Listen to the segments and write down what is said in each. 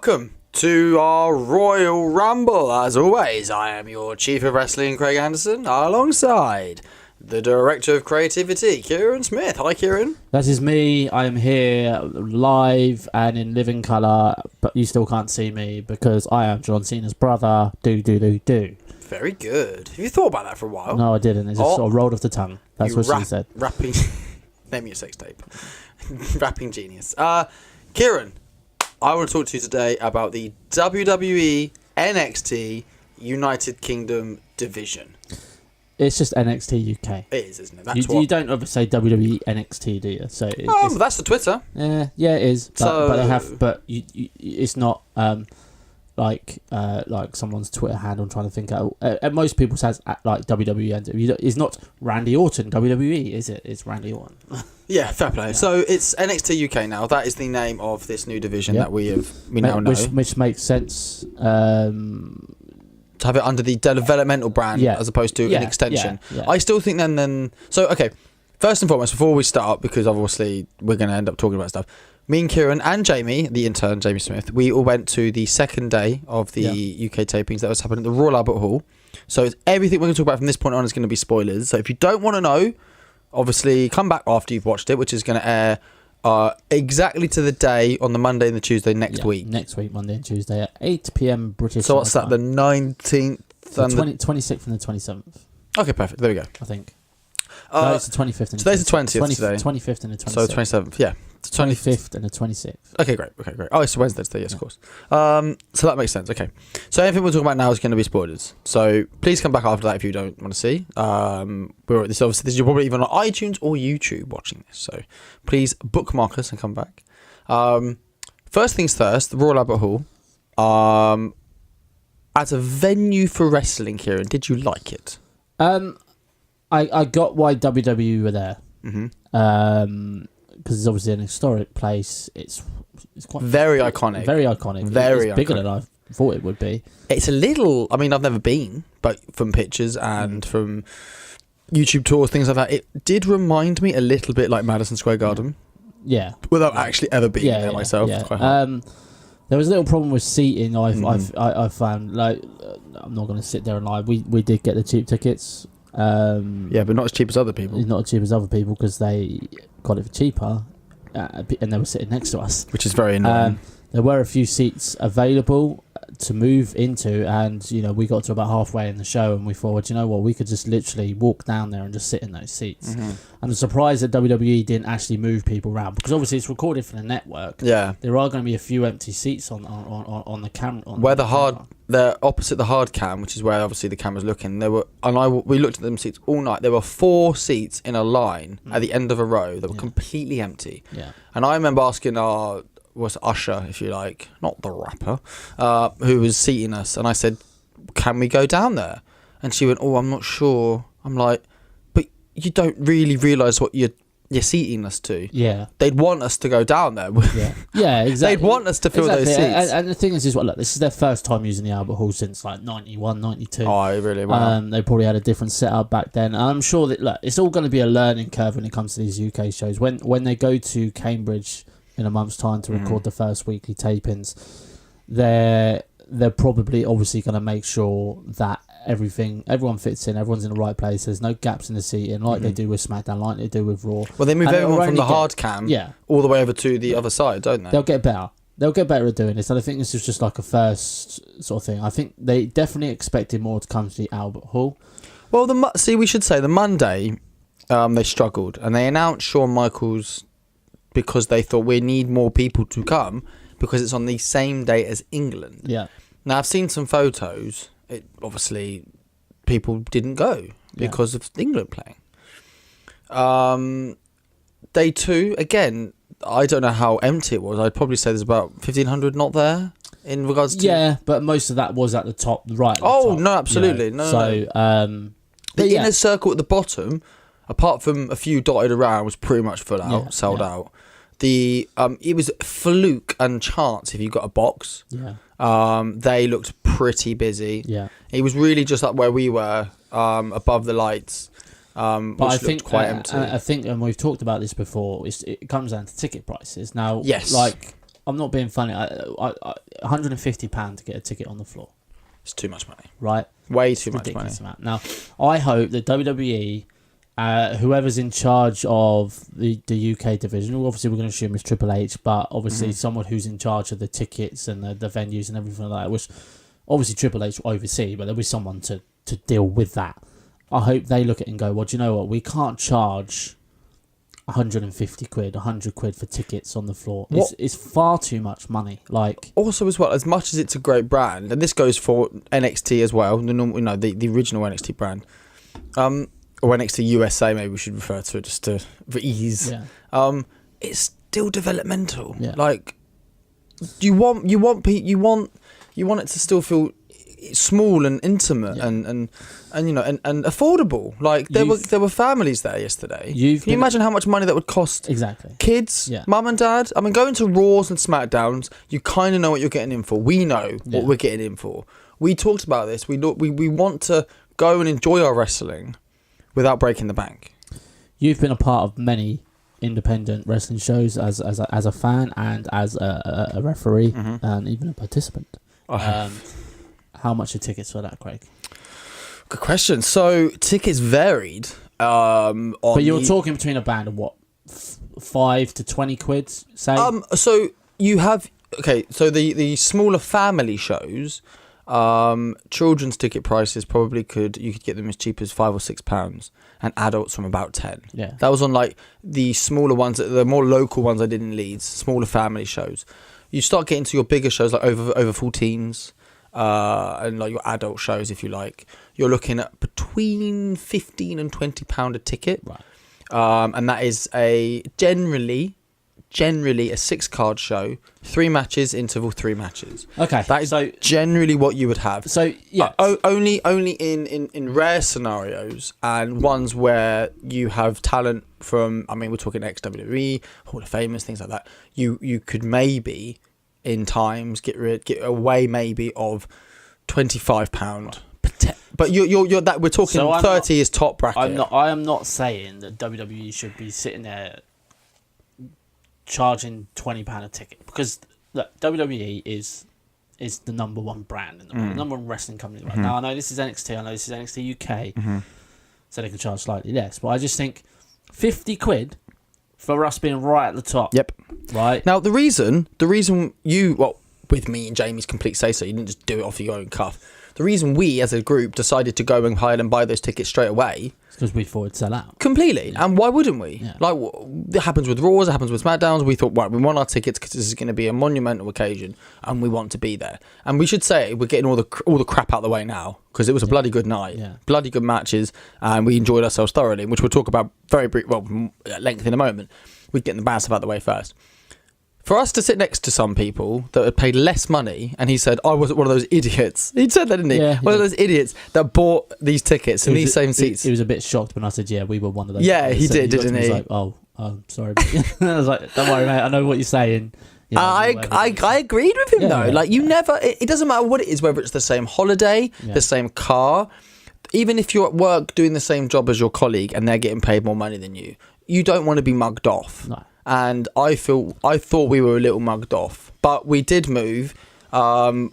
welcome to our Royal Ramble. As always, I am your Chief of Wrestling, Craig Anderson, alongside the Director of Creativity, Kieran Smith. Hi, Kieran. That is me. I am here live and in living colour, but you still can't see me because I am John Cena's brother. Do. Very good. Have you thought about that for a while? No, I didn't. It just sort of rolled off the tongue. That's what she said. Rapping. Name your sex tape. Rapping genius. Kieran, I want to talk to you today about the WWE NXT United Kingdom division. It's just NXT UK. It is, isn't it? That's you don't ever say WWE NXT, do you? So that's the Twitter. Yeah, it is. But they have. But it's not like someone's Twitter handle. I'm trying to think out. Most people says like WWE. It's not Randy Orton WWE, is it? It's Randy Orton. Yeah, fair play. Yeah. So it's NXT UK now. That is the name of this new division that we now know. Which makes sense. To have it under the developmental brand as opposed to an extension. Yeah. I still think then... So, okay, first and foremost, before we start, because obviously we're going to end up talking about stuff, me and Kieran and Jamie, the intern, Jamie Smith, we all went to the second day of the UK tapings that was happening at the Royal Albert Hall. So everything we're going to talk about from this point on is going to be spoilers. So if you don't want to know, obviously come back after you've watched it, which is going to air exactly to the day on the Monday and the Tuesday next week. Next week, Monday and Tuesday at 8 p.m. British. So what's that, the 19th? The 26th and the 27th. Okay, perfect. There we go. I think. No, it's the 25th and today's the 20th today. 25th and the 27th. So 27th, yeah. The 25th and the 26th. Okay, great. Oh, it's Wednesday today, yes, of course. So that makes sense. Okay. So anything we're talking about now is going to be spoilers. So please come back after that if you don't want to see. This is you're probably even on iTunes or YouTube watching this. So please bookmark us and come back. First things first, the Royal Albert Hall. As a venue for wrestling, Kieran, did you like it? I got why WWE were there. Mm-hmm. Because it's obviously an historic place. It's quite very iconic. Very iconic. It's bigger than I thought it would be. It's a little. I mean, I've never been, but from pictures and from YouTube tours, things like that, it did remind me a little bit like Madison Square Garden. Yeah. Without actually ever being there myself. Yeah. It's quite hard. There was a little problem with seating. I found, like, I'm not going to sit there and lie. We did get the cheap tickets. But not as cheap as other people. Not as cheap as other people because they got it for cheaper, and they were sitting next to us, which is very annoying. There were a few seats available to move into, and we got to about halfway in the show, and we thought, you know what, we could just literally walk down there and just sit in those seats. Mm-hmm. And I'm surprised that WWE didn't actually move people around because obviously it's recorded for the network. Yeah, there are going to be a few empty seats on the camera. They're opposite the hard cam, which is where obviously the camera's looking. We looked at them seats all night. There were 4 seats in a line at the end of a row that were completely empty. Yeah, and I remember asking our Usher, if you like, not the rapper, who was seating us, and I said, "Can we go down there?" And she went, "Oh, I'm not sure." I'm like, "But you don't really realise what you're seating us to." Yeah, they'd want us to go down there. Yeah, exactly. They'd want us to fill those seats. And the thing is look, this is their first time using the Albert Hall since like 91, 92. Oh, really? Wow. They probably had a different setup back then. And I'm sure that it's all going to be a learning curve when it comes to these UK shows. When they go to Cambridge in a month's time to record the first weekly tapings, they're probably obviously going to make sure that everyone fits in, everyone's in the right place, there's no gaps in the seating like they do with SmackDown, like they do with Raw. Well, they move everyone from the hard cam all the way over to the other side, don't they? They'll get better at doing this, and I think this is just like a first sort of thing. I think they definitely expected more to come to the Albert Hall. Well, we should say the Monday they struggled, and they announced Shawn Michaels because they thought we need more people to come because it's on the same day as England. Yeah. Now, I've seen some photos. Obviously, people didn't go because of England playing. Day 2, again, I don't know how empty it was. I'd probably say there's about 1,500 not there in regards to... Yeah, but most of that was at the top, right? No, absolutely. No. The inner circle at the bottom, apart from a few dotted around, was pretty much full out, sold out. It was fluke and chance if you got a box. Yeah. They looked pretty busy. Yeah. It was really just like where we were, above the lights. But I think quite empty. I think, and we've talked about this before, it comes down to ticket prices. Now, yes, like I'm not being funny. £150 to get a ticket on the floor. It's too much money. Right? Way too much money. Amount. Now, I hope that WWE, whoever's in charge of the UK division, obviously we're going to assume it's Triple H, but obviously someone who's in charge of the tickets and the venues and everything like that, which obviously Triple H will oversee, but there'll be someone to deal with that. I hope they look at it and go, well, do you know what? We can't charge 150 quid, 100 quid for tickets on the floor. It's far too much money. Like, also as well, as much as it's a great brand, and this goes for NXT as well, the normal, the original NXT brand, or NXT USA, maybe we should refer to it just for ease. Yeah. It's still developmental. Yeah. Like, you want it to still feel small and intimate and affordable. Like there were families there yesterday. Can you imagine how much money that would cost? Exactly. Kids, mum and dad. I mean, going to Raws and SmackDowns, you kind of know what you're getting in for. We know what we're getting in for. We talked about this. We want to go and enjoy our wrestling without breaking the bank. You've been a part of many independent wrestling shows as a fan and as a referee and even a participant. How much are tickets for that, Craig? Good question. So tickets varied. But you're talking between a band of what, 5 to 20 quid, say? So you have so the smaller family shows, children's ticket prices you could get them as cheap as £5 or £6, and adults from about 10. Yeah, that was on like the smaller ones, the more local ones I did in Leeds, smaller family shows. You start getting to your bigger shows like over 14s. And like your adult shows, if you like, you're looking at between £15 and £20 a ticket, right? And that is generally a 6-card show, 3 matches, interval 3 matches. Okay, that is generally what you would have. So yeah, only in rare scenarios and ones where you have talent from. I mean, we're talking ex-WWE, Hall of Famers, things like that. You could maybe, in times, get away maybe of £25, but you're that we're talking so 30 is top bracket. I am not saying that WWE should be sitting there charging £20 a ticket, because look, WWE is the number one brand in the world, the number one wrestling company right now. I know this is NXT, I know this is NXT UK, so they can charge slightly less, but I just think 50 quid for us being right at the top. Yep. Right. Now, the reason with me and Jamie's complete say-so, you didn't just do it off your own cuff. The reason we, as a group, decided to go and hire and buy those tickets straight away... because we thought it'd sell out. Completely. Yeah. And why wouldn't we? Yeah. Like, it happens with Raws, it happens with SmackDowns. We thought, right, we want our tickets because this is going to be a monumental occasion and we want to be there. And we should say we're getting all the crap out of the way now, because it was a bloody good night. Yeah. Bloody good matches, and we enjoyed ourselves thoroughly, which we'll talk about very brief, at length in a moment. We're getting the bad stuff out of the way first. For us to sit next to some people that had paid less money, and he said, I wasn't one of those idiots. He said that, didn't he? Yeah, one of those idiots that bought these tickets in these same seats. He was a bit shocked when I said, yeah, we were one of those. Yeah, he did, didn't he? He was like, oh, sorry. I was like, don't worry, mate, I know what you're saying. You know, I agreed with him, though. Yeah. Like, you never... It doesn't matter what it is, whether it's the same holiday, the same car, even if you're at work doing the same job as your colleague and they're getting paid more money than you don't want to be mugged off. No. And I thought we were a little mugged off, but we did move, not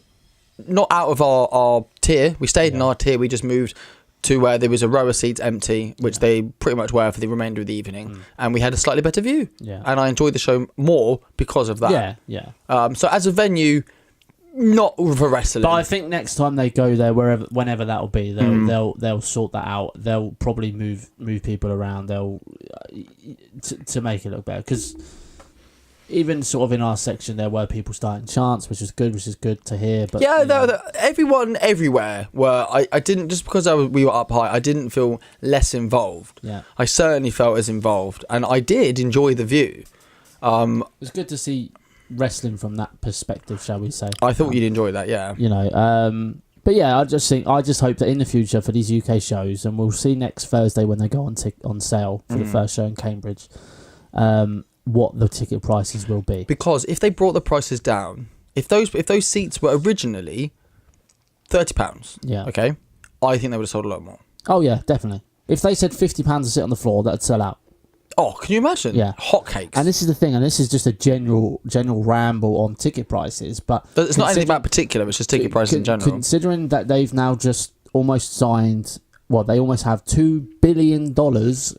out of our tier. We stayed in our tier. We just moved to where there was a row of seats empty, which they pretty much were for the remainder of the evening, and we had a slightly better view. Yeah. And I enjoyed the show more because of that. Yeah. So as a venue, not for wrestling. But I think next time they go there, whenever that'll be, they'll sort that out. They'll probably move people around. They'll to make it look better, because even sort of in our section there were people starting chants, which is good to hear. But everyone everywhere were. I didn't, just because we were up high, I didn't feel less involved. Yeah, I certainly felt as involved, and I did enjoy the view. It was good to see wrestling from that perspective, shall we say. I thought you'd enjoy that, yeah. You know, but yeah, I just hope that in the future for these UK shows, and we'll see next Thursday when they go on sale for the first show in Cambridge, what the ticket prices will be. Because if they brought the prices down, if those seats were originally £30, okay, I think they would have sold a lot more. Oh yeah, definitely. If they said £50 to sit on the floor, that'd sell out. Oh, can you imagine? Yeah. Hotcakes. And this is the thing, and this is just a general ramble on ticket prices. But it's not anything about particular, it's just ticket prices in general. Considering that they've now just almost signed, they almost have $2 billion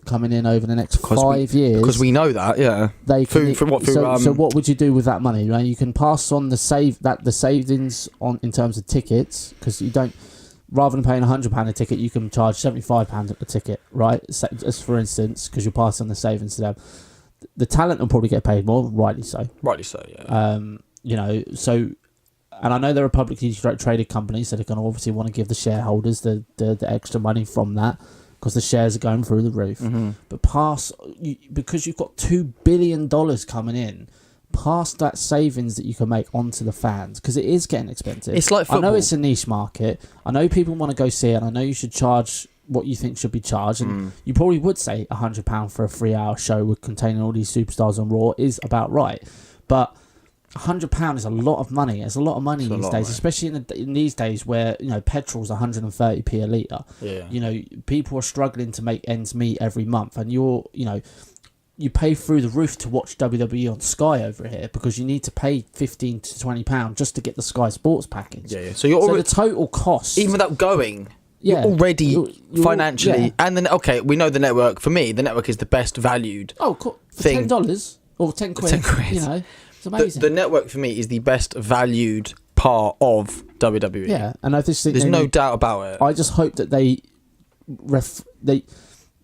coming in over the next 5 years. Because we know that, yeah. So what would you do with that money? Right? You can pass on the savings on in terms of tickets, because you don't. Rather than paying £100 a ticket, you can charge £75 a ticket, right? Just for instance, because you're passing on the savings to them. The talent will probably get paid more, rightly so. Rightly so, yeah. And I know they're a publicly traded company, so they're going to obviously want to give the shareholders the extra money from that, because the shares are going through the roof. Mm-hmm. But because you've got $2 billion coming in, past that savings that you can make onto the fans, because it is getting expensive. It's like football. I know it's a niche market. I know people want to go see it. And I know you should charge what you think should be charged. And you probably would say £100 for a 3-hour show with containing all these superstars on Raw is about right. But £100 is a lot of money. It's a lot of money these days, especially in these days where petrol's 130p a litre. Yeah. People are struggling to make ends meet every month, and you pay through the roof to watch WWE on Sky over here, because you need to pay £15 to £20 just to get the Sky Sports package. Yeah. So the total cost, even without going, you're already financially, and then we know the network. For me, the network is the best valued. Oh, cool. For thing. $10 or 10 quid. 10 quid. It's amazing. The network for me is the best valued part of WWE. Yeah, and I just think there's no doubt about it. I just hope that they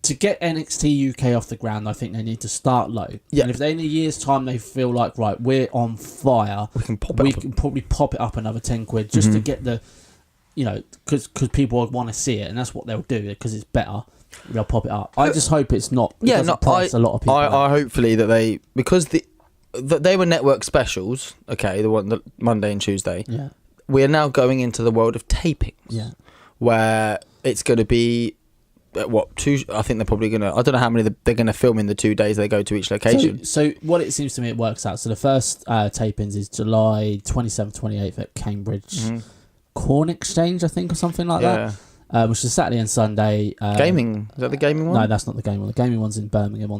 to get NXT UK off the ground, I think they need to start low. Yeah. And if they in a year's time they feel like, right, we're on fire, we can probably pop it up another 10 quid just to get the, because people want to see it, and that's what they'll do, because it's better. They'll pop it up. I just hope it's not. Price a lot of people. I hopefully that because they were network specials. Okay, the Monday and Tuesday. Yeah. We are now going into the world of tapings. Yeah. Where it's going to be. Two? I think they're probably gonna. I don't know how many they're gonna film in the 2 days they go to each location. So what it seems to me it works out. So the first tapings is July 27th, 28th at Cambridge Corn Exchange, I think, or something like that. Which is Saturday and Sunday. Gaming, is that the gaming one? No, that's not the gaming one. The gaming one's in Birmingham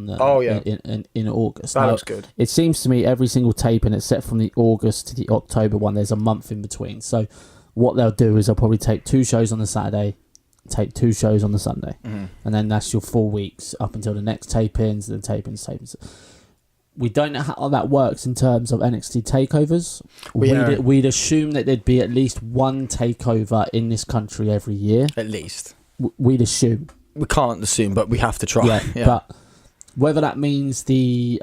in August. That looks good. It seems to me every single taping, except from the August to the October one, there's a month in between. So what they'll do is they'll probably take 2 shows on the Saturday, take 2 shows on the Sunday, and then that's your 4 weeks up until the next tapings, and then tapings. We don't know how that works in terms of NXT takeovers. We'd assume that there'd be at least one takeover in this country every year. At least. We'd assume. We can't assume, but we have to try. Yeah. But whether that means the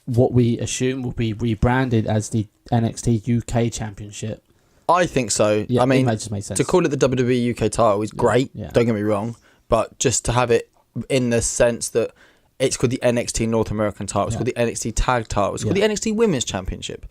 what we assume will be rebranded as the NXT UK Championship. I think so. Yeah, I mean, it just makes sense. To call it the WWE UK title is great. Yeah. Don't get me wrong, but just to have it in the sense that it's called the NXT North American title, it's called the NXT Tag title, it's called the NXT Women's Championship.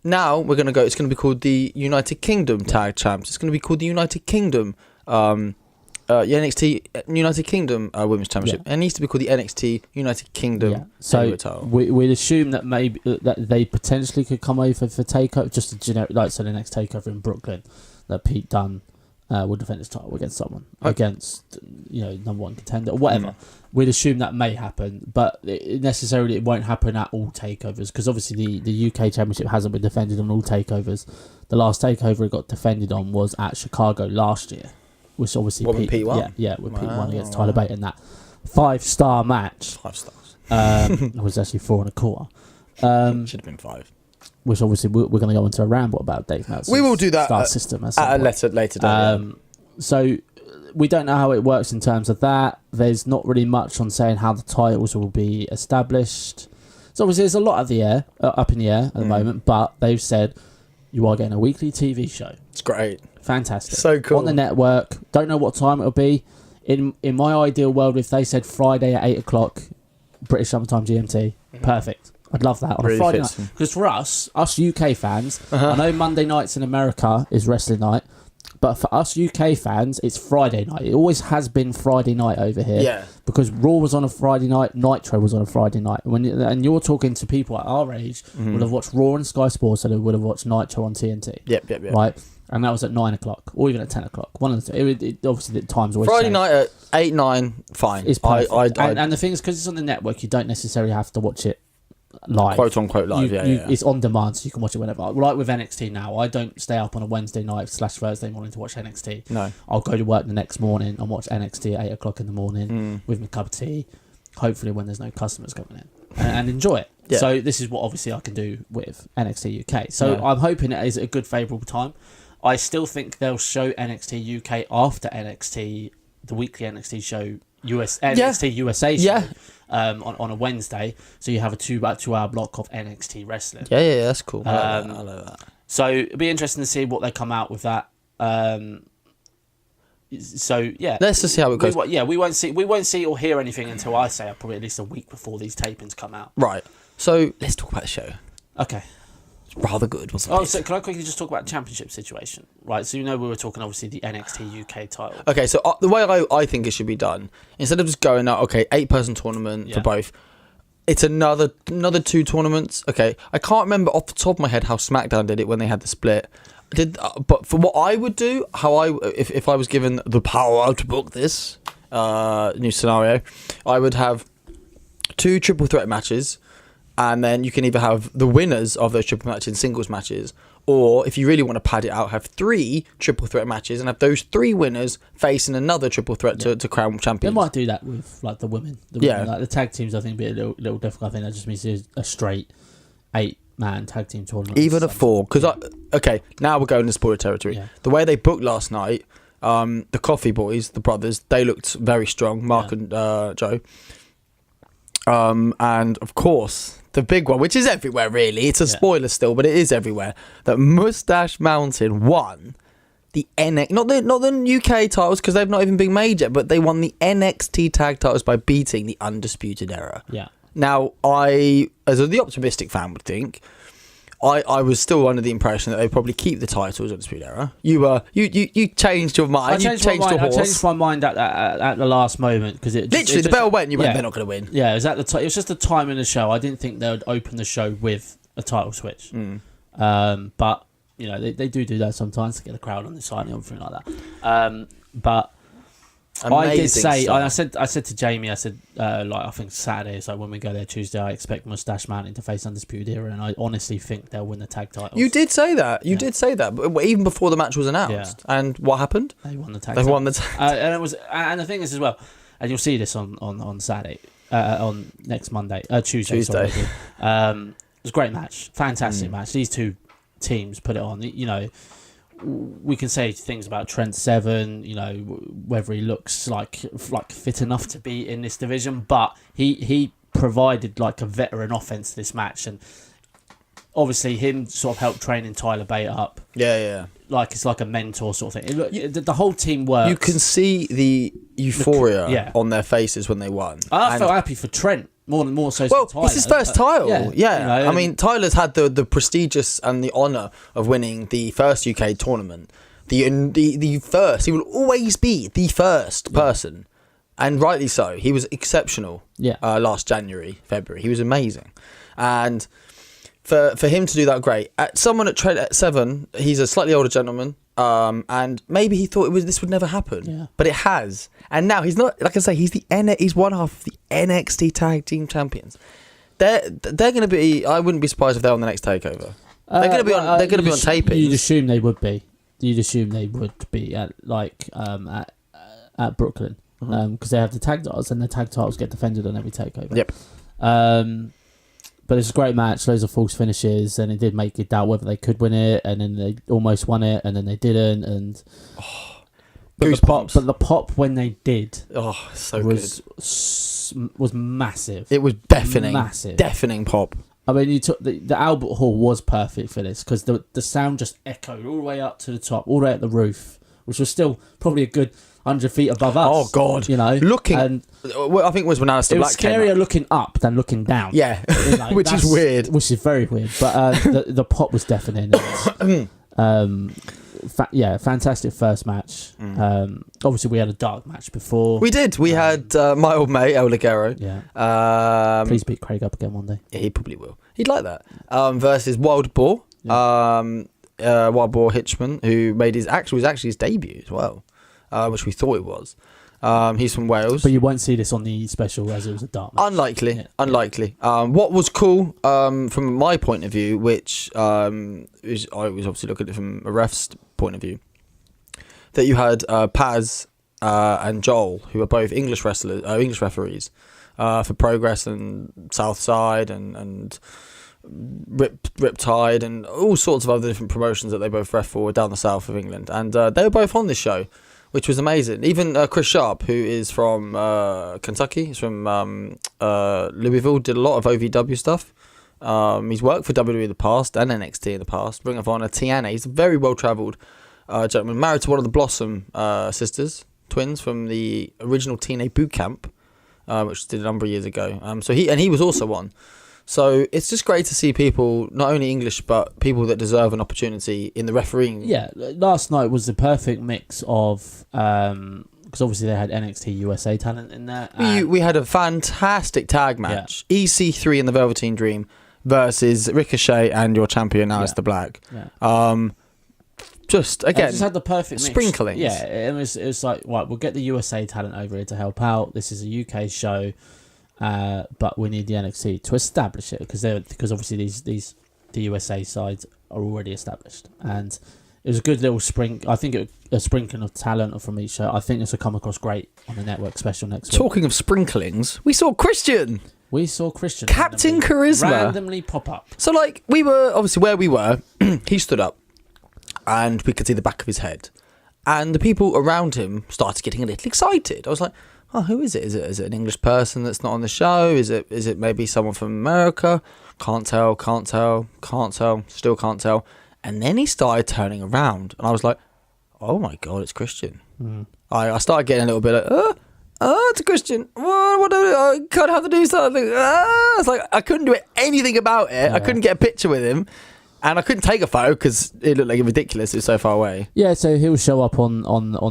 Now we're gonna go. It's gonna be called the United Kingdom Tag Champs. It's gonna be called the United Kingdom, NXT United Kingdom Women's Championship. It needs to be called the NXT United Kingdom title. We'd assume that maybe that they potentially could come over for takeover, just a generic, the next takeover in Brooklyn, that Pete Dunne will defend his title against someone, against number 1 contender or whatever. We'd assume that may happen, but it won't happen at all takeovers, because obviously the UK Championship hasn't been defended on all takeovers. The last takeover it got defended on was at Chicago last year, which obviously Pete won. Yeah, with Pete won against Tyler Bate in that 5-star match. 5 stars. It was actually 4 1/4. Should have been 5. Which obviously we're going to go into a ramble about Dave Meltzer's we will do that star system at a later day. So we don't know how it works in terms of that. There's not really much on saying how the titles will be established. So obviously there's a lot of the air up in the air at the moment, but they've said you are getting a weekly TV show. It's great. Fantastic. So cool. On the network. Don't know what time it'll be. In my ideal world, if they said Friday at 8 o'clock, British Summertime GMT, perfect. I'd love that on a Friday night. Because for us UK fans, I know Monday nights in America is wrestling night. But for us UK fans, it's Friday night. It always has been Friday night over here. Yeah. Because Raw was on a Friday night, Nitro was on a Friday night. And you're talking to people at our age would have watched Raw on Sky Sports, and they would have watched Nitro on TNT. Yep. Right? And that was at 9 o'clock, or even at 10 o'clock. One of the two. Obviously, the times always Friday change. night at 8, 9, fine. It's perfect. And the thing is, because it's on the network, you don't necessarily have to watch it live, quote unquote live. It's on demand, so you can watch it whenever. Like with NXT now, I don't stay up on a Wednesday night / Thursday morning to watch NXT. No, I'll go to work the next morning and watch NXT at 8 o'clock in the morning with my cup of tea, hopefully when there's no customers coming in, and enjoy it. Yeah. So this is what obviously I can do with NXT UK. So I'm hoping it is a good favourable time. I still think they'll show NXT UK after NXT, the weekly NXT show, NXT USA show, on a Wednesday. So you have about 2 hour block of NXT wrestling. Yeah, that's cool. I like that. So it'll be interesting to see what they come out with that. So yeah, let's just see how it goes. We won't see or hear anything until I say probably at least a week before these tapings come out. Right. So let's talk about the show. Okay. Rather good, wasn't it? So can I quickly just talk about the championship situation? Right, so we were talking obviously the NXT UK title. Okay, so the way I think it should be done, instead of just going out, 8-person tournament for both, it's another 2 tournaments. Okay, I can't remember off the top of my head how SmackDown did it when they had the split. But for what I would do, if I was given the power to book this new scenario, I would have 2 triple threat matches. And then you can either have the winners of those triple matches in singles matches, or if you really want to pad it out, have 3 triple threat matches and have those 3 winners facing another triple threat to crown champions. They might do that with like the women. Like the tag teams, I think, be a little difficult. I think that just means a straight 8-man tag team tournament. Even a 4, because now we're going to spoiler territory. Yeah. The way they booked last night, the Coffee Boys, the brothers, they looked very strong. Mark and Joe. And of course, the big one, which is everywhere really, it's a spoiler still, but it is everywhere, that Mustache Mountain won the not the UK titles, because they've not even been made yet, but they won the NXT tag titles by beating the Undisputed Era. Yeah. Now, I, as the optimistic fan would think, I was still under the impression that they'd probably keep the titles at the Speed Era. You changed your mind. I changed my mind at the last moment, because the bell went. You went, they're not going to win. Yeah, it was just the time in the show. I didn't think they would open the show with a title switch. But they do that sometimes to get the crowd on the side and everything like that. But amazing I did say, I said to Jamie, I said, I think Saturday, so when we go there Tuesday, I expect Mustache Mountain to face Undisputed Era, and I honestly think they'll win the tag titles. You did say that. You did say that, but even before the match was announced. Yeah. And what happened? They won the tag. And the thing is as well, and you'll see this on Saturday, on next Monday, Tuesday. Sorry, it was a great match, fantastic match. These 2 teams put it on. We can say things about Trent Seven, whether he looks like fit enough to be in this division, but he provided like a veteran offense this match, and obviously him sort of helped training Tyler Bate up. Yeah. Like it's like a mentor sort of thing. The whole team works. You can see the euphoria on their faces when they won. I felt happy for Trent. More so. Well, Tyler, it's his first title. Yeah. I mean, Tyler's had the prestigious and the honour of winning the first UK tournament. The first. He will always be the first person, and rightly so. He was exceptional. Yeah. Last February, he was amazing, and for him to do that, great. Someone at Trent at 7, he's a slightly older gentleman. And maybe he thought this would never happen, but it has. And now he's not. Like I say, he's one half of the NXT Tag Team Champions. They're going to be. I wouldn't be surprised if they're on the next takeover. They're going to be on. They're going to be on tapings. You'd assume they would be. At Brooklyn, because they have the tag titles, and the tag titles get defended on every takeover. Yep. But it's a great match, loads of false finishes, and it did make you doubt whether they could win it, and then they almost won it, and then they didn't, and but the pop when they did was massive. It was deafening pop. I mean, you took the Albert Hall was perfect for this, because the sound just echoed all the way up to the top, all the way at the roof, which was still probably a good 100 feet above us. Oh God! Looking, and I think it was when Alistair Black came. It was scarier looking up than looking down. Yeah, which is weird. Which is very weird. But the pop was deafening. fantastic first match. Obviously, we had a dark match before. We did. We had my old mate El Ligero. Yeah. Please beat Craig up again one day. Yeah, he probably will. He'd like that. Versus Wild Boar. Yeah. Wild Boar Hitchman, who was actually his debut as well, which we thought it was. He's from Wales. But you won't see this on the special as it was a dark match. Unlikely. What was cool, from my point of view, which I was obviously looking at it from a ref's point of view, that you had Paz and Joel, who are both English referees, for Progress and Southside and Riptide and all sorts of other different promotions that they both ref for down the south of England. And they were both on this show, which was amazing. Even Chris Sharp, who is from Kentucky, he's from Louisville, did a lot of OVW stuff. He's worked for WWE in the past and NXT in the past. Ring of Honor, TNA. He's a very well-travelled gentleman, married to one of the Blossom sisters, twins from the original TNA boot camp, which did a number of years ago. So he was also on. So it's just great to see people, not only English, but people that deserve an opportunity in the refereeing. Yeah, last night was the perfect mix of, because obviously they had NXT USA talent in there. We had a fantastic tag match. Yeah. EC3 and the Velveteen Dream versus Ricochet and your champion, Aleister Black. Yeah. Just had the perfect mix. Sprinklings. Yeah, it was like, right, we'll get the USA talent over here to help out. This is a UK show. But we need the NXT to establish it because obviously the USA sides are already established, and it was a good little I think a sprinkling of talent from each show. I think this will come across great on the network special next week. Talking of sprinklings, we saw Christian. Captain Charisma randomly pop up. So we were obviously where we were. He stood up, and we could see the back of his head, and the people around him started getting a little excited. I was like, oh, who is it? Is it an English person that's not on the show? Is it maybe someone from America? Can't tell, still can't tell. And then he started turning around, and I was like, oh my God, it's Christian. I started getting a little bit like, it's a Christian. What do I kind of have to do something? It's like, I couldn't do anything about it. Yeah. I couldn't get a picture with him. And I couldn't take a photo because it looked like ridiculous. It was so far away. Yeah, so he'll show up on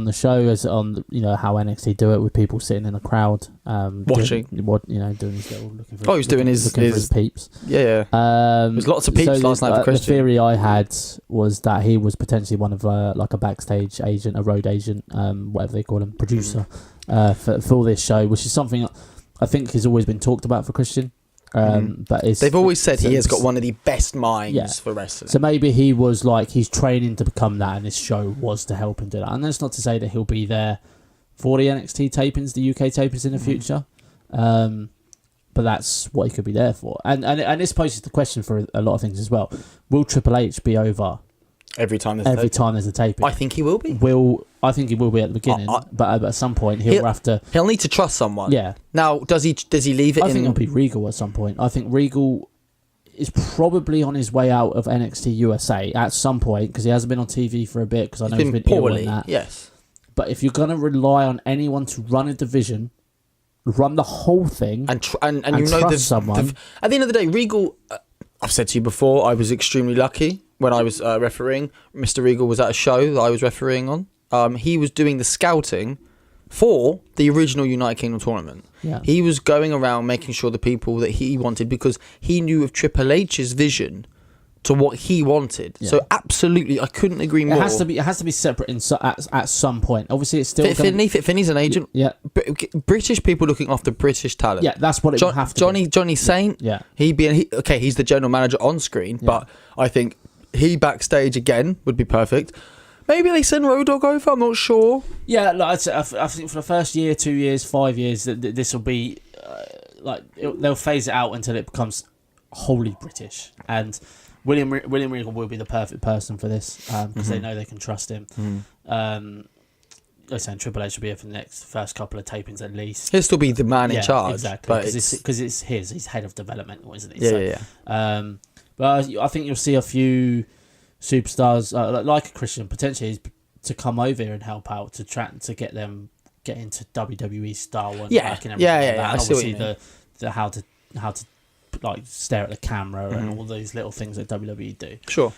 the show as on how NXT do it with people sitting in the crowd, watching, doing his little looking for. Oh, he was doing his peeps. Yeah. There's lots of peeps last night for Christian. The theory I had was that he was potentially one of like a backstage agent, a road agent, whatever they call him, producer, for this show, which is something I think has always been talked about for Christian. But they've always said he has got one of the best minds for wrestling. So maybe he was he's training to become that, and this show was to help him do that. And that's not to say that he'll be there for the NXT tapings, the UK tapings in the future. But that's what he could be there for. And this poses the question for a lot of things as well. Will Triple H be over every time there's a taping? I think he will be. I think he will be at the beginning, but at some point he'll have to. He'll need to trust someone. Yeah. Now, does he leave it? I think it'll be Regal at some point. I think Regal is probably on his way out of NXT USA at some point because he hasn't been on TV for a bit. Because I know he's been poorly. Ill in that. Yes. But if you're gonna rely on anyone to run a division, run the whole thing, and trust someone. At the end of the day, Regal. I've said to you before, I was extremely lucky when I was refereeing. Mr. Regal was at a show that I was refereeing on. He was doing the scouting for the original United Kingdom tournament. Yeah. He was going around making sure the people that he wanted, because he knew of Triple H's vision to what he wanted. Yeah. So absolutely, I couldn't agree more. It has to be separate at some point. Obviously, it's still Fit Finney's an agent. Yeah, British people looking after British talent. Yeah, that's what it would have to be. Johnny Saint. Yeah, he's the general manager on screen, but I think he backstage again would be perfect. Maybe they send Road Dogg over, I'm not sure. Yeah, I think for the first year, 2 years, 5 years, this will be they'll phase it out until it becomes wholly British. And William Regal will be the perfect person for this because they know they can trust him. Listen, Triple H will be here for the first couple of tapings at least. He'll still be the man in charge. Exactly, because it's his. He's head of developmental, isn't he? Yeah. But I think you'll see a few superstars like a Christian potentially to come over here and help out to get into WWE style and everything. And I see what you mean. the how to stare at the camera and all those little things that WWE do. Sure.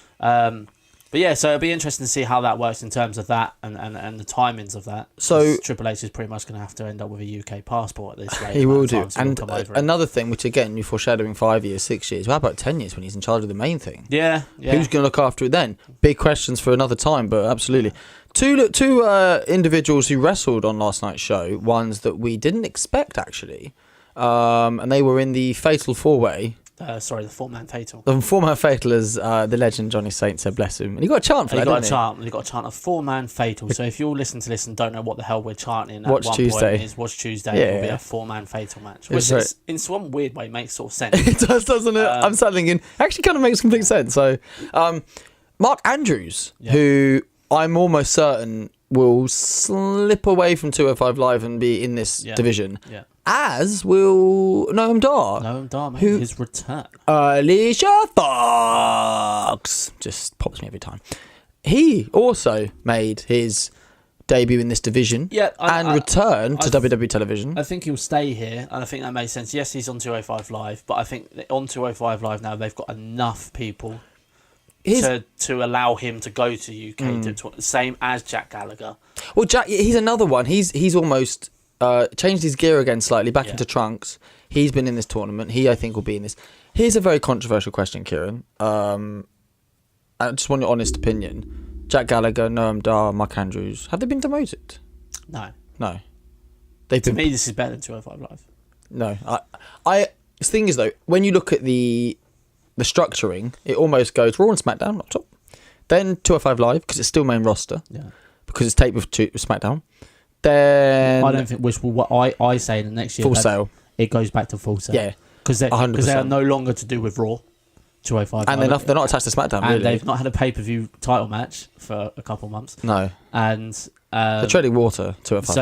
But yeah, so it'll be interesting to see how that works in terms of that and the timings of that. So Triple H is pretty much going to have to end up with a UK passport at this rate. He will do. And another thing, which again, you're foreshadowing 5 years, 6 years. How about 10 years when he's in charge of the main thing? Yeah. Who's going to look after it then? Big questions for another time, but absolutely. Two individuals who wrestled on last night's show, ones that we didn't expect actually, and they were in the Fatal 4-Way. The 4-man fatal. The 4-man fatal, as the legend Johnny Saint said, bless him. And he got a chant for that, didn't he? He got a chant of 4-man fatal. So if you're listening to this and don't know what the hell we're chanting, Watch Tuesday. Watch Tuesday. It will be a 4-man fatal match, which is, in some weird way makes sort of sense. It does, doesn't it? I'm sat thinking, actually kind of makes complete sense. So, Mark Andrews, who I'm almost certain will slip away from 205 Live and be in this division. Yeah. As will Noam Dar. Mate, his return. Alicia Fox just pops me every time. He also made his debut in this division and returned to WWE television. I think he'll stay here, and I think that makes sense. Yes, he's on 205 Live, but I think on 205 Live now they've got enough people to allow him to go to UK, same as Jack Gallagher. Well, Jack, he's another one. He's almost changed his gear again slightly, back into trunks. He's been in this tournament. He, I think, will be in this. Here's a very controversial question, Kieran. I just want your honest opinion. Jack Gallagher, Noam Dar, Mark Andrews, have they been demoted? No. To me, this is better than 205 Live. No. The thing is, though, when you look at the structuring, it almost goes Raw and SmackDown up top, then 205 Live, because it's still main roster, because it's taped with SmackDown. Then I don't think. What I say in the next year, Full Sail, it goes back to Full Sail. Yeah, because they are no longer to do with Raw. 205, and they're not attached to SmackDown. And really. They've not had a pay-per-view title match for a couple of months. No, and they're treading water. 205. So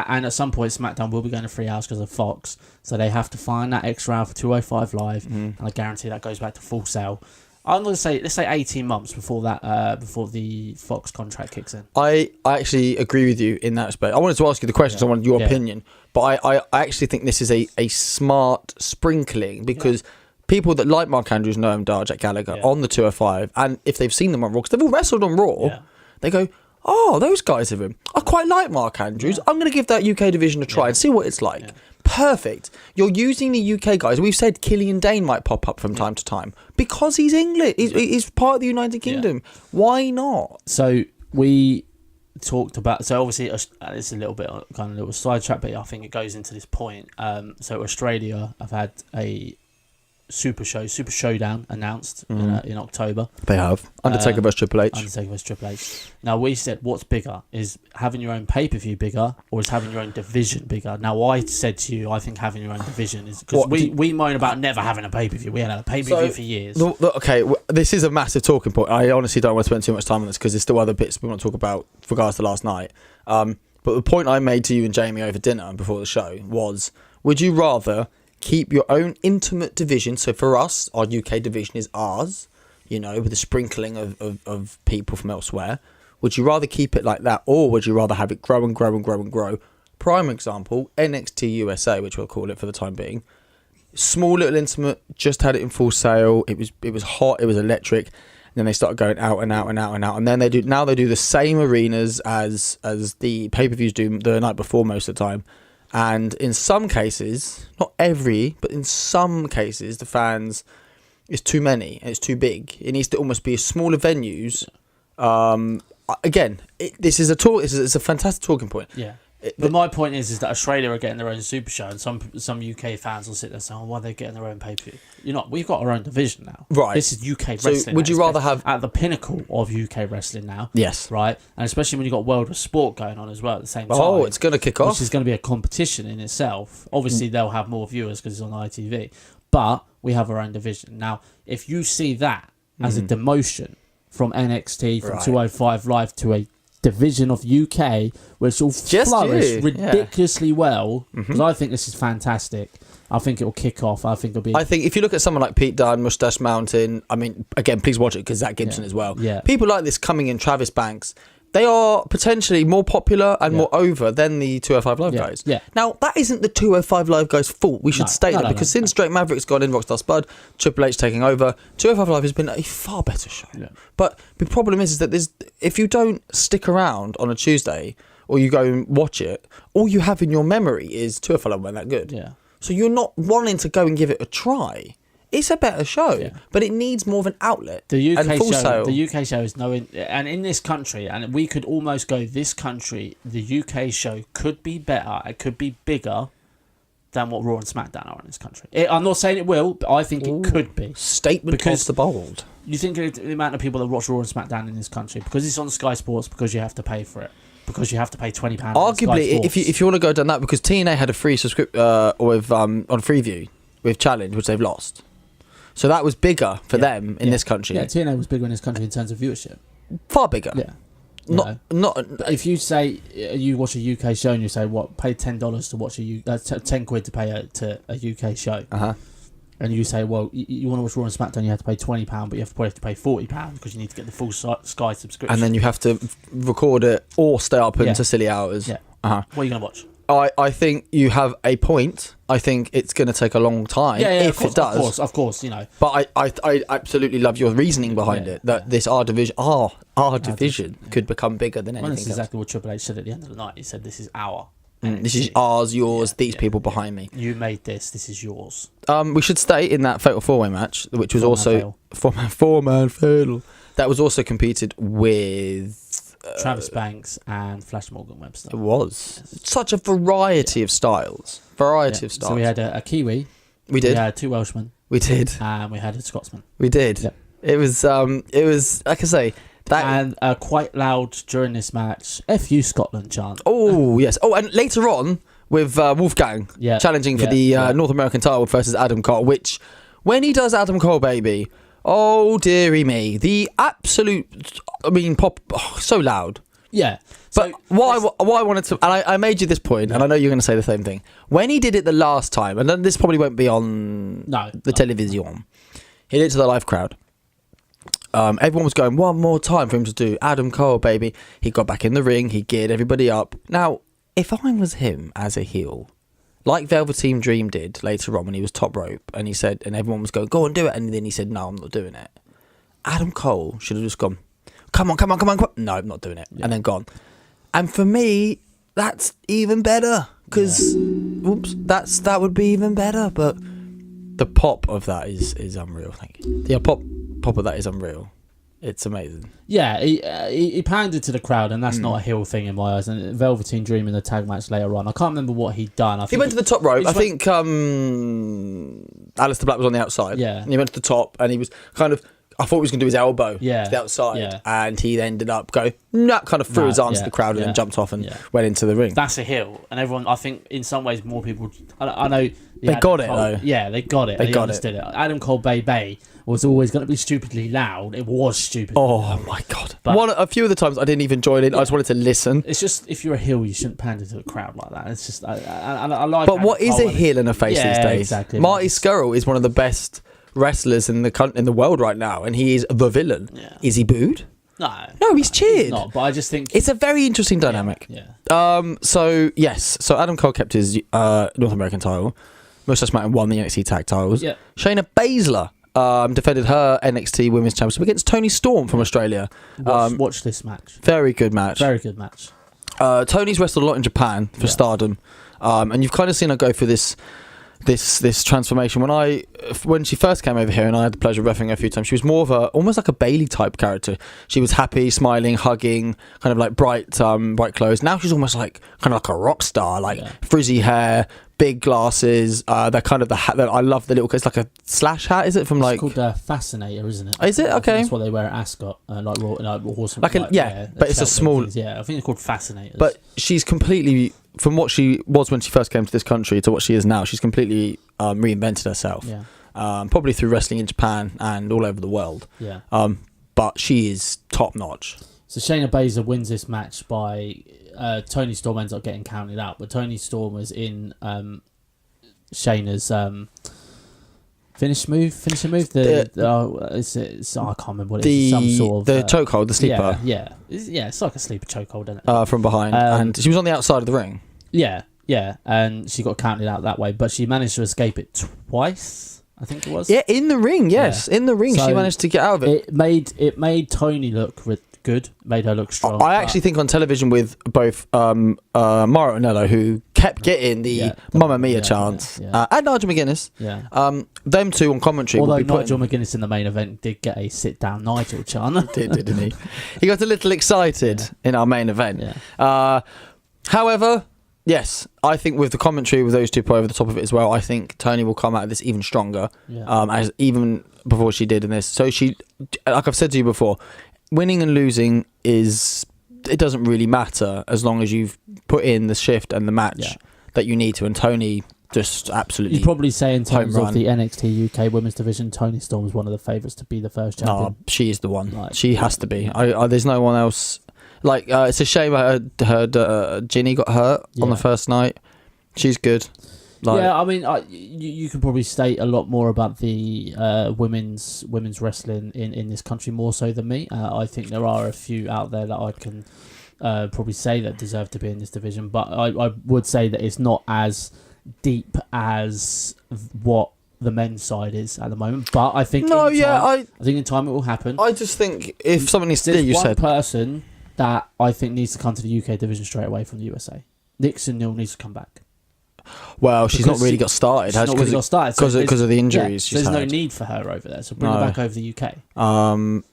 and at some point SmackDown will be going to 3 hours because of Fox. So they have to find that extra hour for 205 Live, and I guarantee that goes back to Full Sail. I'm going to say, let's say 18 months before that, before the Fox contract kicks in. I actually agree with you in that respect. I wanted to ask you the question, so I wanted your opinion, but I actually think this is a smart sprinkling, because people that like Mark Andrews, Noam Dar, Jack Gallagher on the 205, and if they've seen them on Raw, because they've all wrestled on Raw, they go, oh, those guys are him. I quite like Mark Andrews. I'm going to give that UK division a try and see what it's like. Perfect. You're using the UK guys. We've said Killian Dane might pop up from time to time because he's English. He's part of the United Kingdom. Why not? So we talked about. So obviously, it's a little bit kind of a little sidetrack, but I think it goes into this point. So Australia have had a Super Showdown announced in October. They have. Undertaker vs Triple H. Now we said, what's bigger? Is having your own pay-per-view bigger, or is having your own division bigger? Now I said to you, I think having your own division is, because we moan about never having a pay-per-view. We had a pay-per-view for years. Okay, this is a massive talking point. I honestly don't want to spend too much time on this because there's still other bits we want to talk about with regards to last night. But the point I made to you and Jamie over dinner before the show was, would you rather keep your own intimate division? So for us, our UK division is ours, with a sprinkling of people from elsewhere. Would you rather keep it like that, or would you rather have it grow and grow and grow and grow? Prime example, NXT USA, which we'll call it for the time being. Small little intimate, just had it in Full Sail. It was hot, it was electric. And then they started going out and out and out and out. And then they do the same arenas as the pay-per-views do the night before most of the time. And in some cases, not every, but in some cases, the fans, it's too many and it's too big. It needs to almost be smaller venues. Again, this is a fantastic talking point. Yeah. But my point is that Australia are getting their own Super Show, and some UK fans will sit there and say, "Oh, why are they getting their own pay-per-view?" We've got our own division now. Right. This is UK wrestling. So would you rather have at the pinnacle of UK wrestling now? Yes. Right, and especially when you've got World of Sport going on as well at the same time. Oh, it's going to kick off. Which is going to be a competition in itself. Obviously, they'll have more viewers because it's on ITV, but we have our own division now. If you see that as a demotion from NXT, from 205 Live to a division of UK, which will flourish ridiculously well, because I think this is fantastic. I think it will kick off. I think if you look at someone like Pete Dunne, Moustache Mountain, I mean, again, please watch it because Zach Gibson as well. Yeah. People like this coming in, Travis Banks, They are potentially more popular and more over than the 205 Live guys. Yeah. Now, that isn't the 205 Live guys' fault. We should state that because since Drake Maverick's gone in, Rockstar Spud, Triple H taking over, 205 Live has been a far better show. Yeah. But the problem is that if you don't stick around on a Tuesday or you go and watch it, all you have in your memory is 205 Live weren't that good. Yeah. So you're not wanting to go and give it a try. It's a better show, but it needs more of an outlet. The UK show is knowing, and in this country, and we could almost go, this country, the UK show could be better, it could be bigger than what Raw and SmackDown are in this country. I'm not saying it will, but I think it could be. Statement because the bold. You think of the amount of people that watch Raw and SmackDown in this country, because it's on Sky Sports, because you have to pay for it. Because you have to pay £20. Arguably, if you want to go down that, because TNA had a free subscription with on Freeview with Challenge, which they've lost. So that was bigger for them in this country. Yeah, TNA was bigger in this country in terms of viewership. Far bigger. Yeah. Not. But if you say you watch a UK show and you say pay $10 to watch £10 to pay to a UK show, and you say, well, you want to watch Raw and SmackDown, you have to pay £20, but you probably have to pay £40 because you need to get the full Sky subscription, and then you have to record it or stay up into silly hours. Yeah. What are you gonna watch? I think you have a point. I think it's going to take a long time if it does. Of course, you know. But I absolutely love your reasoning behind it. That this our division could become bigger than anything else. That's exactly what Triple H said at the end of the night. He said, "This is our. This is ours, yours. These people behind me. You made this. This is yours." We should state in that Fatal 4-Way match, which was also four-man fatal. That was also competed with. Travis Banks and Flash Morgan Webster. It was such a variety of styles. So we had a Kiwi. We did. We had 2 Welshmen. We did. And we had a Scotsman. We did. Yep. It was like I say and quite loud during this match. "F you Scotland" chant. Oh yes. Oh, and later on with Wolfgang challenging for the North American title versus Adam Cole, which when he does Adam Cole, baby. Oh, dearie me. The absolute, pop, so loud. Yeah. But what I wanted to, and I made you this point, and I know you're going to say the same thing. When he did it the last time, and then this probably won't be on the television, he did it to the live crowd. Everyone was going, one more time for him to do Adam Cole, baby. He got back in the ring, he geared everybody up. Now, if I was him as a heel, like Velveteen Dream did later on when he was top rope, and he said, and everyone was going, go and do it, and then he said, no, I'm not doing it. Adam Cole should have just gone, come on. No, I'm not doing it, and then gone. And for me, that's even better because, that would be even better. But the pop of that is unreal. Thank you. The pop of that is unreal. It's amazing. Yeah, he pandered to the crowd, and that's not a heel thing in my eyes. And Velveteen Dream in the tag match later on, I can't remember what he'd done. He went to the top rope. I think Aleister Black was on the outside. Yeah. And he went to the top, and he was kind of, I thought he was going to do his elbow to the outside. Yeah. And he ended up going, kind of threw his arms to the crowd and then jumped off and went into the ring. That's a heel. And everyone, I think, in some ways, more people, I know... They got it, though. Yeah, they got it. They understood it. Adam Cole Bay was always going to be stupidly loud. It was stupid. Oh, my God. A few of the times I didn't even join in. I just wanted to listen. It's just, if you're a heel, you shouldn't pander to a crowd like that. It's just, I like... But what is a heel and a face these days? Exactly. Marty Scurll is one of the best wrestlers in the world right now, and he is the villain. Yeah. Is he booed? No, he's cheered. He's not, but I just think... It's a very interesting dynamic. Yeah. So Adam Cole kept his North American title. Most of SmackDown won the NXT tag titles. Yeah. Shayna Baszler defended her NXT Women's Championship against Toni Storm from Australia. Watch this match. Very good match. Toni's wrestled a lot in Japan for Stardom, and you've kind of seen her go through this transformation. When she first came over here, and I had the pleasure of refereeing her a few times, she was more of almost like a Bayley type character. She was happy, smiling, hugging, kind of like bright clothes. Now she's almost like kind of like a rock star, frizzy hair, big glasses. They're kind of the hat that I love. The little, it's like a slash hat. Is it from it's called Fascinator, isn't it? Is it? Okay. That's what they wear at Ascot, like horse. But it's a small. I think it's called Fascinators. But she's completely, from what she was when she first came to this country to what she is now, she's completely reinvented herself. Yeah. Probably through wrestling in Japan and all over the world. Yeah. But she is top notch. So Shayna Baszler wins this match by Toni Storm ends up getting counted out, but Toni Storm was in Shayna's Finish move. It's I can't remember what it is. Some sort of the chokehold, the sleeper. Yeah. It's like a sleeper chokehold, isn't it? From behind, and she was on the outside of the ring. Yeah, and she got counted out that way, but she managed to escape it twice. I think it was. Yeah, in the ring. Yes, in the ring, so she managed to get out of it. It made Tony look good. Made her look strong. I actually think on television with both Mauro Ranallo, who kept getting the Mamma Mia chants, and Nigel McGuinness. Yeah. Them two on commentary. Although Nigel McGuinness in the main event did get a sit down Nigel chant. Didn't he? He got a little excited in our main event. Yeah. However, yes, I think with the commentary with those two put over the top of it as well, I think Tony will come out of this even stronger. As even before she did in this. So she, like I've said to you before, winning and losing it doesn't really matter as long as you've put in the shift and the match that you need to. And Tony just absolutely. You'd probably say in terms of the NXT UK Women's Division, Toni Storm is one of the favourites to be the first champion. Oh, she is the one. She has to be. There's no one else. Like it's a shame I heard Ginny got hurt on the first night. She's good. I mean, you can probably state a lot more about the women's wrestling in this country more so than me. I think there are a few out there that I can probably say that deserve to be in this division, but I would say that it's not as deep as what the men's side is at the moment. But I think I think in time it will happen. I just think if someone needs to do, one person that I think needs to come to the UK division straight away from the USA. Nixon Neal needs to come back. Well, she's not really got started. She's not really got started because of the injuries. So there's no need for her over there. So bring her back over the UK.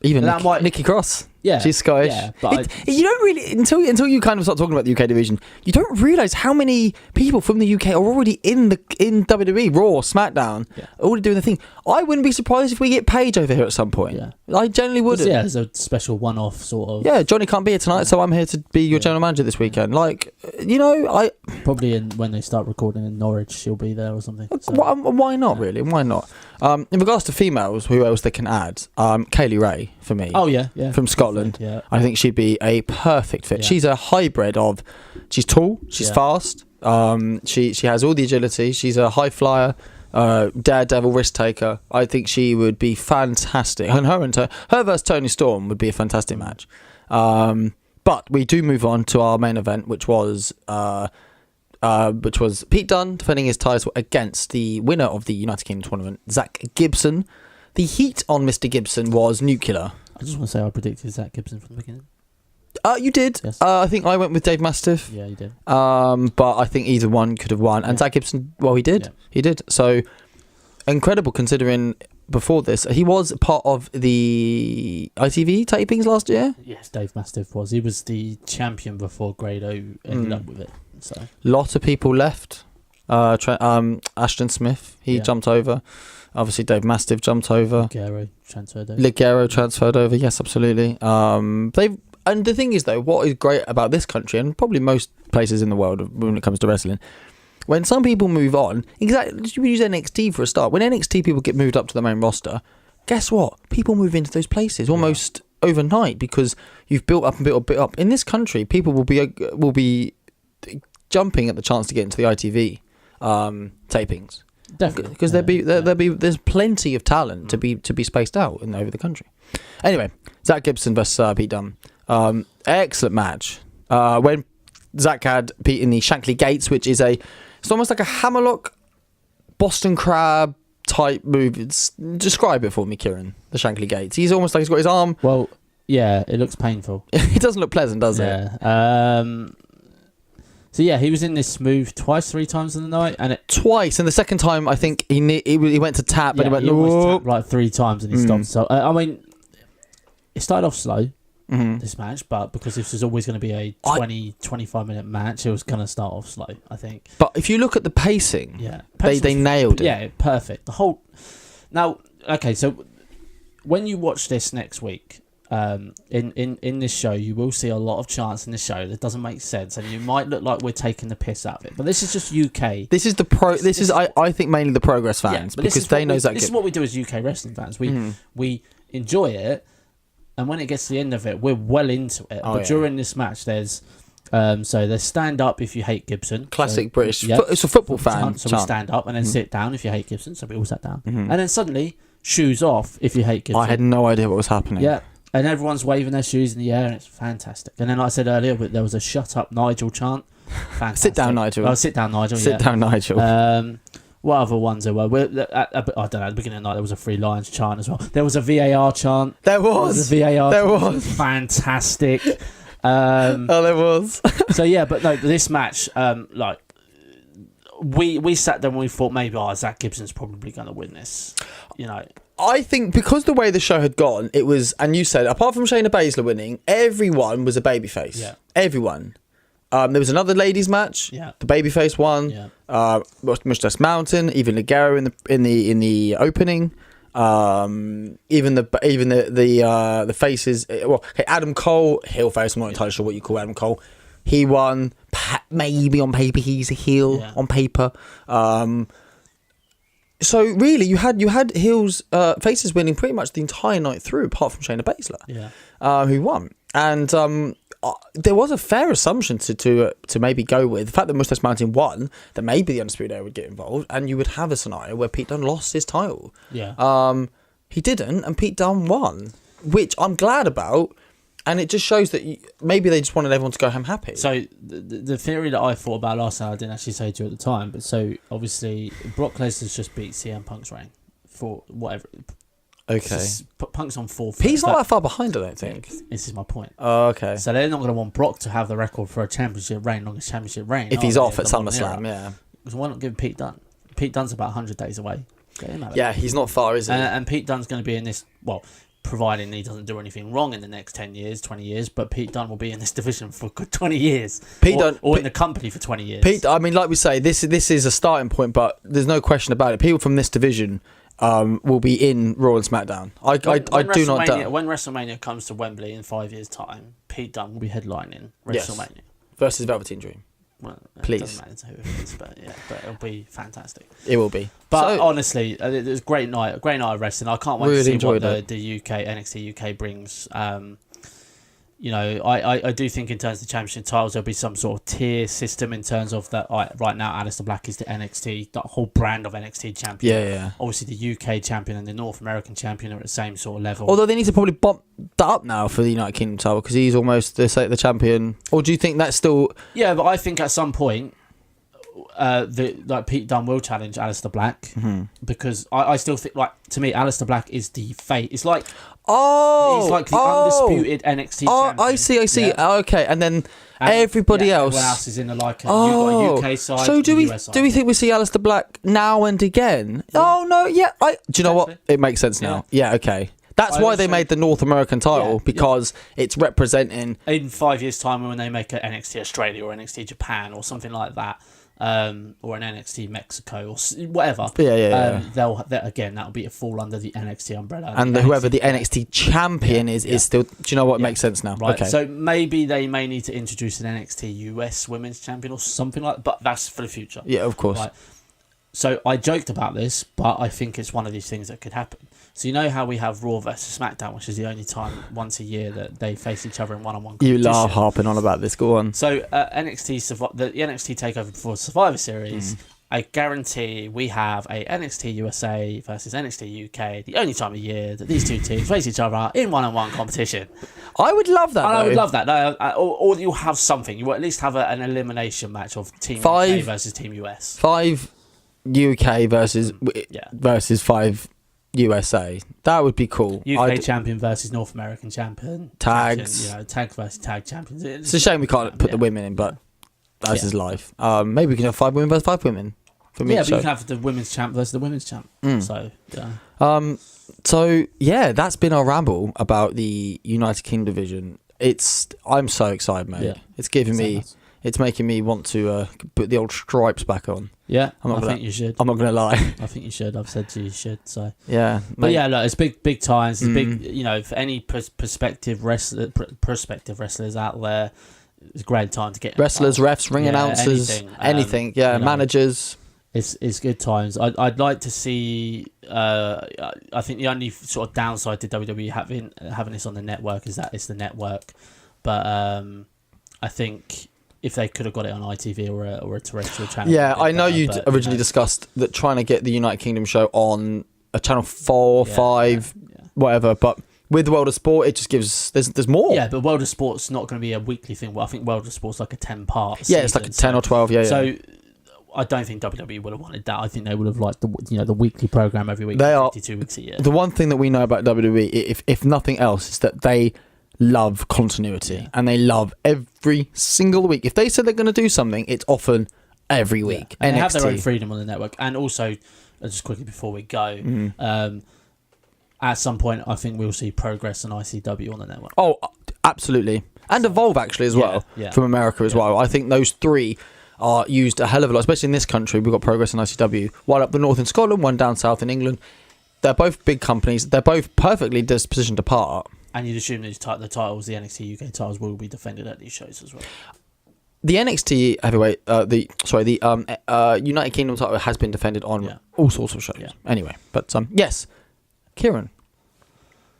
Even Nikki Cross. Yeah, she's Scottish. Yeah, but you don't really until you kind of start talking about the UK division, you don't realise how many people from the UK are already in WWE, Raw, SmackDown, already doing the thing. I wouldn't be surprised if we get Paige over here at some point. Yeah. I generally wouldn't. Yeah, there's a special one-off sort of. Yeah, Johnny can't be here tonight, so I'm here to be your general manager this weekend. Like, I probably when they start recording in Norwich, she'll be there or something. So. Why not? Really? Why not? In regards to females, who else they can add? Kaylee Ray for me. Oh yeah, from Scotland. Yeah. I think she'd be a perfect fit. Yeah. She's a hybrid of. She's tall. She's fast. She has all the agility. She's a high flyer. Daredevil risk taker. I think she would be fantastic. And her versus Toni Storm would be a fantastic match. But we do move on to our main event, which was Pete Dunne defending his title against the winner of the United Kingdom tournament, Zach Gibson. The heat on Mr. Gibson was nuclear. I just want to say I predicted Zach Gibson from the beginning. You did. Yes. I think I went with Dave Mastiff. Yeah, you did. But I think either one could have won. And Zach Gibson, well, he did. Yeah. He did. So, incredible considering before this, he was part of the ITV tapings last year. Yes, Dave Mastiff was. He was the champion before Grado ended up with it. So, lot of people left. Ashton Smith, he jumped over. Obviously, Dave Mastiff jumped over. Ligero transferred over. Yes, absolutely. And the thing is, though, what is great about this country and probably most places in the world when it comes to wrestling, when some people move on, exactly, we use NXT for a start. When NXT people get moved up to the main roster, guess what? People move into those places almost overnight because you've built up and built up. In this country, people will be jumping at the chance to get into the ITV tapings. Definitely, because there's plenty of talent to be spaced out over the country. Anyway, Zach Gibson versus Pete Dunne. Excellent match. When Zach had Pete in the Shankly Gates, which is it's almost like a hammerlock Boston Crab type move. Describe it for me, Kieran. The Shankly Gates. He's almost like he's got his arm. Well, yeah, it looks painful. It doesn't look pleasant, does it? Yeah. So yeah, he was in this move three times in the night, and twice. And the second time, I think he went to tap, and he went tapped like 3 times, and he stopped. So I mean, it started off slow, this match, but because this was always going to be a 25 minute match, it was going to start off slow, I think. But if you look at the pacing, they nailed it. Yeah, perfect. Now, okay, so when you watch this next week. In this show, you will see a lot of chants in the show that doesn't make sense, and you might look like we're taking the piss out of it. But this is just UK. This is I think mainly the Progress fans because they know that. This is what we do as UK wrestling fans. We enjoy it, and when it gets to the end of it, we're well into it. But during this match, there's So they stand up if you hate Gibson. Classic so, British. It's a football fan. So we stand up and then sit down if you hate Gibson. So we all sat down. And then suddenly, shoes off if you hate Gibson. I had no idea what was happening. Yeah. And everyone's waving their shoes in the air and it's fantastic. And then, like I said earlier, there was a "Shut up, Nigel" chant. Fantastic. Sit down, Nigel. Oh, sit down, Nigel. Sit down, Nigel. What other ones there were? I don't know. At the beginning of the night, there was a Free Lions chant as well. There was a VAR chant. There was. A VAR there chant. was. Fantastic. There was. So yeah, but no, this match, we sat there and we thought maybe Zach Gibson's probably going to win this. You know. I think because the way the show had gone, it was, and you said, apart from Shayna Baszler winning, everyone was a babyface. Yeah. Everyone. There was another ladies' match. Yeah. The babyface won. Yeah. Mustache Mountain, even Ligero in the opening. Even the faces. Well, okay, Adam Cole, heel face. I'm not entirely sure what you call Adam Cole. He won. Maybe on paper he's a heel. Yeah. On paper. So really, you had heels, faces winning pretty much the entire night through, apart from Shayna Baszler, who won. And there was a fair assumption to maybe go with the fact that Mustache Mountain won, that maybe the Undisputed Era would get involved, and you would have a scenario where Pete Dunne lost his title. Yeah. He didn't, and Pete Dunne won, which I'm glad about. And it just shows that maybe they just wanted everyone to go home happy. So the theory that I thought about last night, I didn't actually say to you at the time, but so obviously Brock Lesnar's just beat CM Punk's reign for whatever. Okay. Punk's on 4th. He's not that far behind, I don't think. This is my point. Oh, okay. So they're not going to want Brock to have the record for a championship reign, longest championship reign. If he's off at SummerSlam, yeah. So why not give Pete Dunne? Pete Dunne's about 100 days away. Get him out. Yeah, he's not far, is he? And Pete Dunne's going to be in this, providing he doesn't do anything wrong in the next 10 years, 20 years, but Pete Dunne will be in this division for good 20 years. Or in the company for 20 years. I mean, like we say, this is a starting point, but there's no question about it. People from this division will be in Raw and SmackDown. I do not doubt. When WrestleMania comes to Wembley in 5 years' time, Pete Dunne will be headlining WrestleMania. Yes. Versus Velveteen Dream. Well, please. It doesn't matter who it is, but it'll be fantastic. It will be. But honestly, it was a great night of wrestling. I can't wait to see what the NXT UK brings. I do think in terms of the championship titles, there'll be some sort of tier system in terms of that. Right now, Aleister Black is the NXT, the whole brand of NXT champion. Yeah. Obviously, the UK champion and the North American champion are at the same sort of level. Although they need to probably bump that up now for the United Kingdom title because he's almost the champion. Or do you think that's still? Yeah, but I think at some point, Pete Dunne will challenge Aleister Black because I still think to me Aleister Black is the fate. It's like he's like the undisputed NXT champion. I see. Yeah. Okay, and then everybody else. Everyone else is in the you've got a UK side. So do we think we see Aleister Black now and again? Yeah. Oh no, yeah. Do you know what? It makes sense now. Yeah, okay. That's why they made the North American title because it's representing. In 5 years' time, when they make an NXT Australia or NXT Japan or something like that. Or an NXT Mexico or whatever. Yeah. That'll be a fall under the NXT umbrella. And whoever the NXT champion is still. Do you know what makes sense now? Right. Okay. So maybe they may need to introduce an NXT US Women's Champion or something like that. But that's for the future. Yeah, of course. Right. So I joked about this, but I think it's one of these things that could happen. So you know how we have Raw versus SmackDown, which is the only time once a year that they face each other in one-on-one competition. You laugh harping on about this. Go on. So the NXT takeover for Survivor Series, I guarantee we have a NXT USA versus NXT UK, the only time of year that these two teams face each other in one-on-one competition. I would love that. I would love that. Or you'll have something. You will at least have an elimination match of Team UK versus Team US. 5 UK versus 5 USA. That would be cool. UK champion versus North American champion. Tags. Tag versus tag champions. It's a shame we can't put the women in, but that's his life. Maybe we can have 5 women versus 5 women. For me, but you can have the women's champ versus the women's champ. So, yeah. So, that's been our ramble about the United Kingdom division. I'm so excited, mate. Yeah. It's giving me... Nice. It's making me want to put the old stripes back on. Yeah, I think you should. I'm not going to lie. I think you should. I've said to you should. So yeah, but look, it's big times. It's big. For any prospective wrestlers out there, it's a great time to get wrestlers, refs, ring announcers, anything. Managers. It's good times. I'd like to see. I think the only sort of downside to WWE having this on the network is that it's the network, but I think. if they could have got it on ITV or a terrestrial channel. Yeah, I know you originally discussed that trying to get the United Kingdom show on a channel 4, 5, whatever, but with the World of Sport, it just gives there's more. Yeah, but World of Sport's not going to be a weekly thing. Well, I think World of Sport's like a 10-part season. Yeah, it's like a 10 or 12. Yeah. So I don't think WWE would have wanted that. I think they would have liked the weekly program every week. They are 52 weeks a year. The one thing that we know about WWE, if nothing else, is that they love continuity and they love every single week. If they said they're going to do something, it's often every week. And they have their own freedom on the network. And also, just quickly before we go. At some point, I think we'll see Progress and ICW on the network. Oh, absolutely. And Evolve, actually, as well, from America as well. I think those three are used a hell of a lot, especially in this country. We've got Progress and ICW. One up the north in Scotland, one down south in England. They're both big companies. They're both perfectly positioned apart. And you'd assume these the titles, the NXT UK titles, will be defended at these shows as well. The NXT heavyweight, the United Kingdom title has been defended on all sorts of shows. Yeah. Anyway, but yes. Kieran,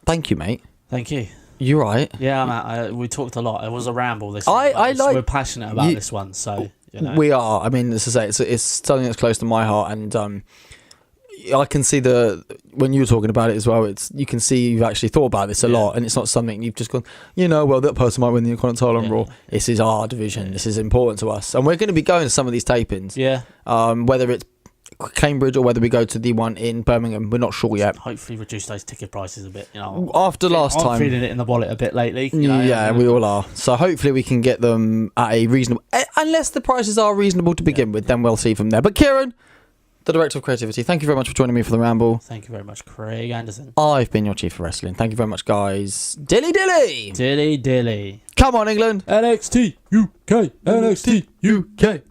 thank you, mate. Thank you. You're right. Yeah, man, we talked a lot. It was a ramble this one. We're passionate about this one, so we are. I mean, as I say, it's something that's close to my heart, and I can see when you were talking about it as well. You can see you've actually thought about this a lot, and it's not something you've just gone. Well, that person might win the Intercontinental title on Raw. This is our division. This is important to us, and we're going to be going to some of these tapings. Yeah. Whether it's Cambridge or whether we go to the one in Birmingham, we're not sure yet. Hopefully reduce those ticket prices a bit. After last time, I'm feeling it in the wallet a bit lately. Yeah, we all are. So hopefully we can get them at a reasonable, unless the prices are reasonable to begin with, then we'll see from there. But Kieran, the Director of Creativity, thank you very much for joining me for the Ramble. Thank you very much, Craig Anderson. I've been your Chief of Wrestling. Thank you very much, guys. Dilly dilly. Dilly dilly. Come on, England. NXT UK. NXT UK.